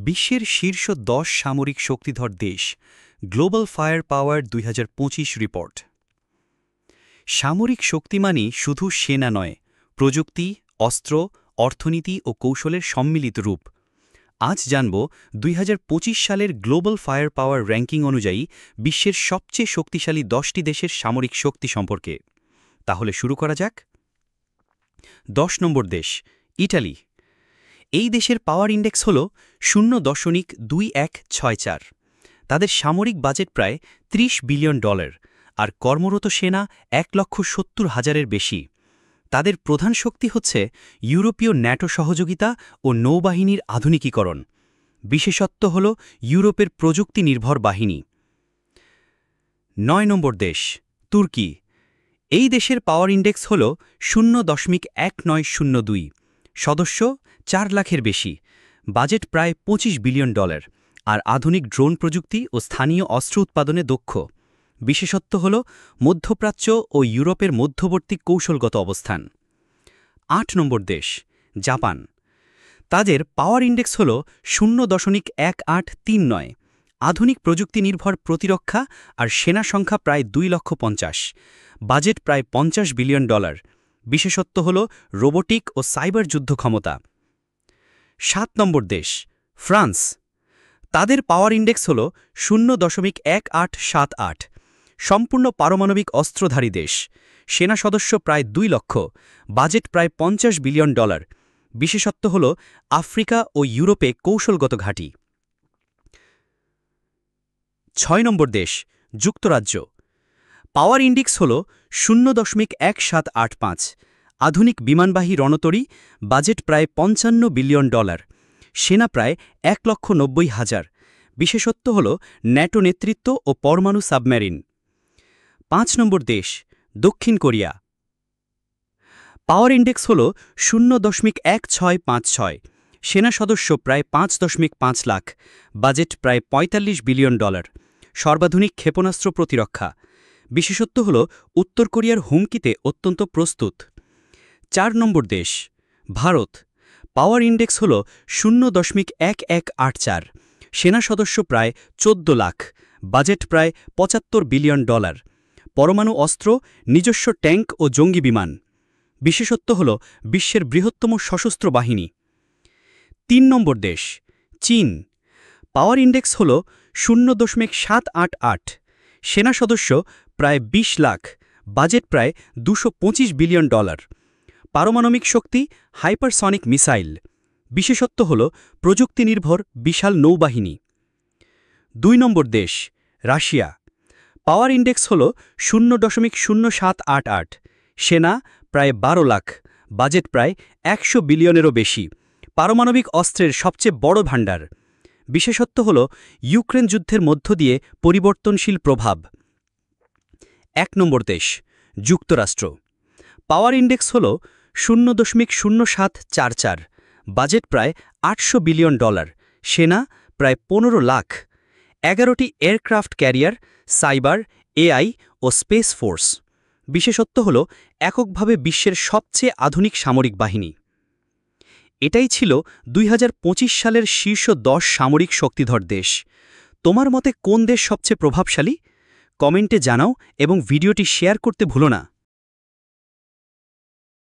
বিশ্বের শীর্ষ ১০ সামরিক শক্তিধর দেশ গ্লোবাল ফায়ার পাওয়ার ২০২৫ রিপোর্ট। সামরিক শক্তি মানেই শুধু সেনা নয়, প্রযুক্তি, অস্ত্র, অর্থনীতি ও কৌশলের সম্মিলিত রূপ। আজ জানব ২০২৫ সালের গ্লোবাল ফায়ার পাওয়ার র্যাঙ্কিং অনুযায়ী বিশ্বের সবচেয়ে শক্তিশালী ১০টি দেশের সামরিক শক্তি সম্পর্কে। তাহলে শুরু করা যাক। ১০ নম্বর দেশ, ইটালি। এই দেশের পাওয়ার ইন্ডেক্স হল 0.2164। তাদের সামরিক বাজেট প্রায় $৩০ বিলিয়ন আর কর্মরত সেনা ১,৭০,০০০-এর বেশি। তাদের প্রধান শক্তি হচ্ছে ইউরোপীয় ন্যাটো সহযোগিতা ও নৌবাহিনীর আধুনিকীকরণ। বিশেষত্ব হল ইউরোপের প্রযুক্তি নির্ভর বাহিনী। ৯ নম্বর দেশ, তুর্কি। এই দেশের পাওয়ার ইন্ডেক্স হল 0.1902। সদস্য ৪ লাখের বেশি, বাজেট প্রায় $২৫ বিলিয়ন আর আধুনিক ড্রোন প্রযুক্তি ও স্থানীয় অস্ত্র উৎপাদনে দক্ষ। বিশেষত্ব হল মধ্যপ্রাচ্য ও ইউরোপের মধ্যবর্তী কৌশলগত অবস্থান। ৮ নম্বর দেশ, জাপান। তাদের পাওয়ার ইন্ডেক্স হল 0.1839। আধুনিক প্রযুক্তি নির্ভর প্রতিরক্ষা আর সেনা সংখ্যা প্রায় 2,50,000, বাজেট প্রায় $৫০ বিলিয়ন। বিশেষত্ব হল রোবোটিক ও সাইবার যুদ্ধ ক্ষমতা। ৭ নম্বর দেশ, ফ্রান্স। তাদের পাওয়ার ইন্ডেক্স হল 0.1878। সম্পূর্ণ পারমাণবিক অস্ত্রধারী দেশ, সেনা সদস্য প্রায় 2 লক্ষ, বাজেট প্রায় $৫০ বিলিয়ন। বিশেষত্ব হল আফ্রিকা ও ইউরোপে কৌশলগত ঘাঁটি। ৬ নম্বর দেশ, যুক্তরাজ্য। পাওয়ার ইন্ডেক্স হল 0.1785। আধুনিক বিমানবাহী রণতরী, বাজেট প্রায় $৫৫ বিলিয়ন, সেনা প্রায় ১,৯০,০০০। বিশেষত্ব হল ন্যাটো নেতৃত্ব ও পরমাণু সাবমেরিন। ৫ নম্বর দেশ, দক্ষিণ কোরিয়া। পাওয়ার ইন্ডেক্স হল 0.1656। সেনা সদস্য প্রায় ৫.৫ লাখ, বাজেট প্রায় $৪৫ বিলিয়ন। সর্বাধুনিক ক্ষেপণাস্ত্র প্রতিরক্ষা। বিশেষত্ব হল উত্তর কোরিয়ার হুমকিতে অত্যন্ত প্রস্তুত। ৪ নম্বর দেশ, ভারত। পাওয়ার ইন্ডেক্স হল 0.1184। সেনা সদস্য প্রায় ১৪ লাখ, বাজেট প্রায় $৭৫ বিলিয়ন। পরমাণু অস্ত্র, নিজস্ব ট্যাঙ্ক ও জঙ্গি বিমান। বিশেষত্ব হল বিশ্বের বৃহত্তম সশস্ত্র বাহিনী। ৩ নম্বর দেশ, চীন। পাওয়ার ইন্ডেক্স হল 0.788। সেনা সদস্য প্রায় ২০ লাখ, বাজেট প্রায় $২২৫ বিলিয়ন। পারমাণবিক শক্তি, হাইপারসনিক মিসাইল। বিশেষত্ব হল প্রযুক্তি নির্ভর বিশাল নৌবাহিনী। ২ নম্বর দেশ, রাশিয়া। পাওয়ার ইন্ডেক্স হল 0.0788। সেনা প্রায় ১২ লাখ, বাজেট প্রায় $১০০ বিলিয়নেরও বেশি। পারমাণবিক অস্ত্রের সবচেয়ে বড় ভাণ্ডার। বিশেষত্ব হল ইউক্রেন যুদ্ধের মধ্য দিয়ে পরিবর্তনশীল প্রভাব। ১ নম্বর দেশ, যুক্তরাষ্ট্র। পাওয়ার ইন্ডেক্স হল 0.0744। বাজেট প্রায় $৮০০ বিলিয়ন, সেনা প্রায় ১৫ লাখ, ১১টি এয়ারক্রাফট ক্যারিয়ার, সাইবার, এআই ও স্পেস ফোর্স। বিশেষত্ব হল এককভাবে বিশ্বের সবচেয়ে আধুনিক সামরিক বাহিনী। এটাই ছিল ২০২৫ সালের শীর্ষ ১০ সামরিক শক্তিধর দেশ। তোমার মতে কোন দেশ সবচেয়ে প্রভাবশালী? কমেন্টে জানাও এবং ভিডিওটি শেয়ার করতে ভুলো না।